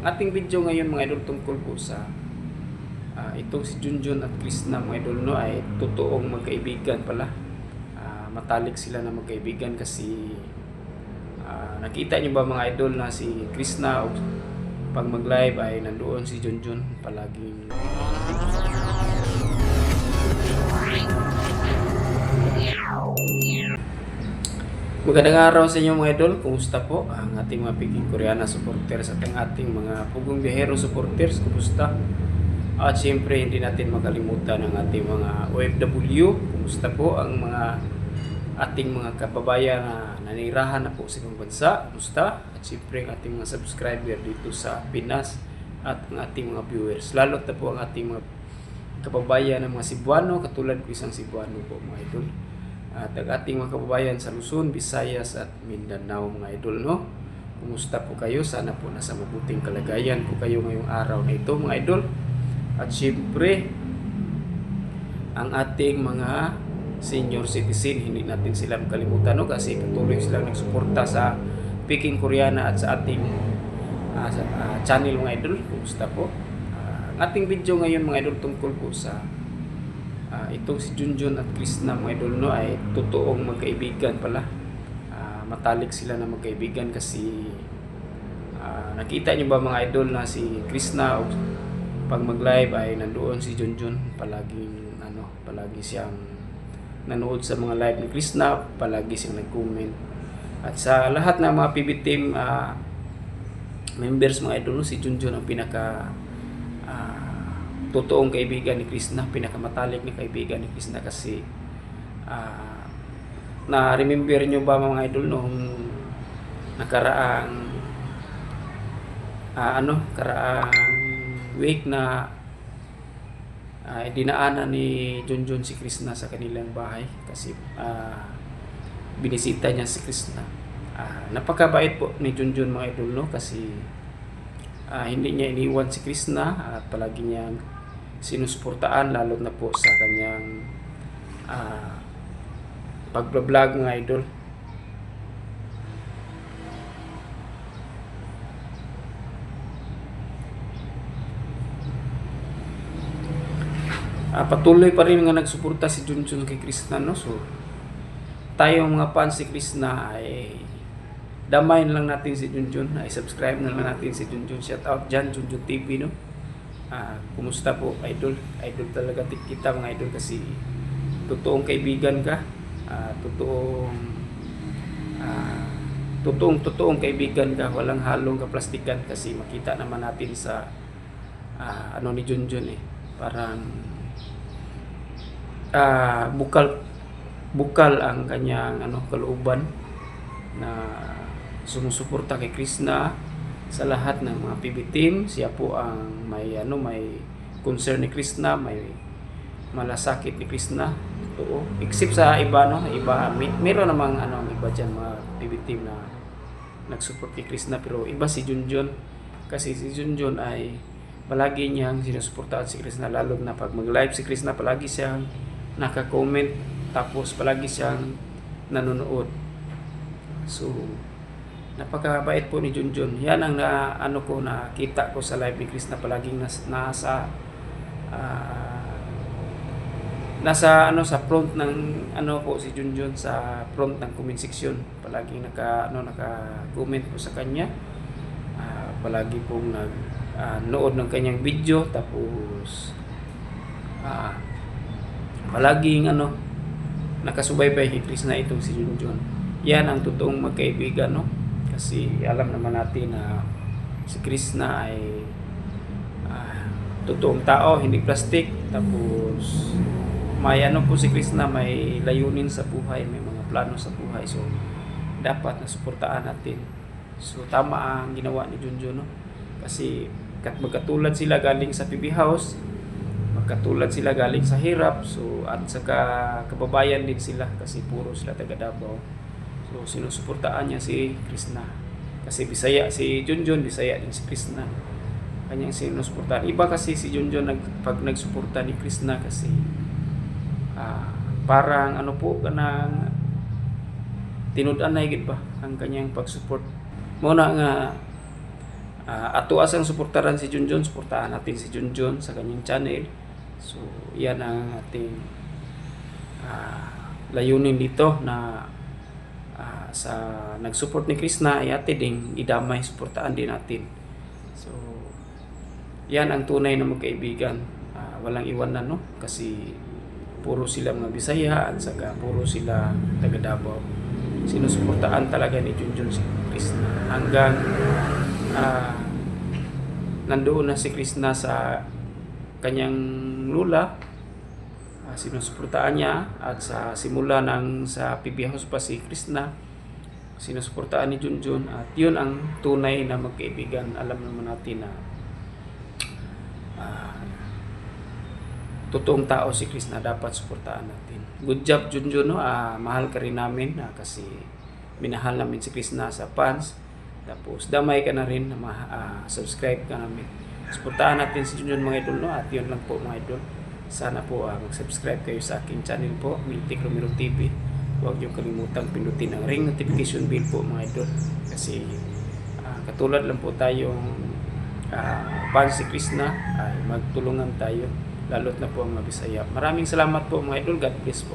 Ang ating video ngayon mga idol tungkol po sa itong si Junjun at Krishna mga idol no ay totoong magkaibigan pala. Matalik sila na magkaibigan kasi nakita niyo ba mga idol na si Krishna pag mag-live ay nandoon si Junjun palaging Magandang araw sa inyo mga idol. Kumusta po ang ating mga Piging Koreana supporters at ang ating mga Pugong Biyahero supporters? Kumusta? At siyempre hindi natin makalimutan ang ating mga OFW. Kumusta po ang mga ating mga kababayan na nanirahan na po sa ibang bansa? Kumusta? At siyempre ang ating mga subscriber dito sa Pinas at ang ating mga viewers. Lalo na po ang ating mga kababayan ng mga Cebuano, katulad ko isang Cebuano po mga idol. At ang ating mga kababayan sa Luzon, Visayas at Mindanao mga idol no. Kumusta po kayo? Sana po nasa mabuting kalagayan po kayo ngayong araw na ito mga idol. At syempre ang ating mga senior citizen, hindi natin sila makalimutan no, kasi patuloy silang nagsuporta sa Piging Koreana at sa ating channel mga idol. Kumusta po? Ang ating video ngayon mga idol tungkol po sa itong si Junjun at Krishna mga idol no ay totoong magkaibigan pala. Matalik sila na magkaibigan kasi nakita niyo ba mga idol na si Krishna pag mag-live ay nandoon si Junjun palaging palagi siyang nanood sa mga live ni Krishna, palagi siyang nag-comment. At sa lahat ng mga PB team members mga idol no, si Junjun ang pinaka totoong kaibigan ni Krishna, pinakamatalik na kaibigan ni Krishna kasi na-remember nyo ba mga idol nung nakaraang karaang week na dinaanan ni Junjun si Krishna sa kanilang bahay kasi binisita niya si Krishna. Napakabait po ni Junjun mga idol no kasi hindi niya iniwan si Krishna at palagi niyang sinusuportaan lalo na po sa kanyang pag-vlog mga idol. Patuloy pa rin nga nagsuporta si Junjun kay Krishna no. So tayo mga fans si Krishna ay damayin lang natin si Junjun, ay subscribe na lang natin si Junjun. Shout out dyan Junjun TV no. Kumusta po idol? Idol talaga kita mga idol kasi totoong kaibigan ka. Totoong kaibigan ka, walang halong kaplastikan kasi makita naman natin sa ni Junjun parang bukal ang kanyang kalooban na sumusuporta kay Krishna sa lahat ng mga PB team. Siya po ang may concern ni Krishna, may malasakit ni Krishna. Oo. Except sa iba meron namang iba diyan mga PB team na nagsupport kay Krishna, pero iba si Junjun kasi si Junjun ay palagi niyang sinusuportahan si Krishna lalo na pag mag-live si Krishna, palagi siyang naka-comment tapos palagi siyang nanonood. So napakabait po ni Junjun. Yan ang nakita ko sa live ni Krishna, palaging nasa sa front ng po si Junjun, sa front ng comment section. Palaging naka-comment po sa kanya. Palagi pong nood ng kanyang video tapos palaging nakasubaybay kay Krishna itong si Junjun. Yan ang totoong magkaibigan no. Kasi alam naman natin na si Krishna ay totoong tao, hindi plastic. Tapos may po si Krishna, may layunin sa buhay, may mga plano sa buhay. So dapat na suportahan natin. So tama ang ginawa ni Junjun no. Kasi magkatulad sila galing sa PB House, magkatulad sila galing sa hirap. So at saka kababayan din sila kasi puro sila taga Davao. So sinusuportaan niya si Krishna. Kasi Bisaya si Junjun, Bisaya din si Krishna. Kanyang sinusuportahan. Iba kasi si Junjun pag nagsuporta ni Krishna kasi parang kanang tinud-an na higit ba ang kanyang pag-support. Muna nga Ato asang suportaran si Junjun, suportahan natin si Junjun sa kanyang channel. So yan ang ating layunin dito na sa nag-support ni Krishna ay ate ding idamay, suportahan din natin. So yan ang tunay na magkaibigan. Walang iwanan, no? Kasi puro sila mga Bisaya at saka puro sila taga Davao. Sinusuportaan talaga ni Junjun si Krishna hanggang nandoon na si Krishna sa kanyang lula. Sinusuportaan niya at sa simula ng sa PB House pa si Krishna, sinusuportaan ni Junjun at yun ang tunay na magkaibigan. Alam naman natin na totoong tao si Krishna, dapat suportahan natin. Good job Junjun, no? Mahal ka rin namin kasi minahal namin si Krishna sa fans. Tapos damay ka na rin na subscribe ka namin. Suportahan natin si Junjun mga idol, no? At yun lang po mga idol. Sana po mag-subscribe kayo sa aking channel po, Miltic Romero TV. Huwag niyo kalimutang pindutin ang ring notification bell po mga idol. Kasi katulad lang po tayong fans si Krishna, ay magtulungan tayo. Lalo't na po ang mga Bisaya. Maraming salamat po mga idol. God bless po.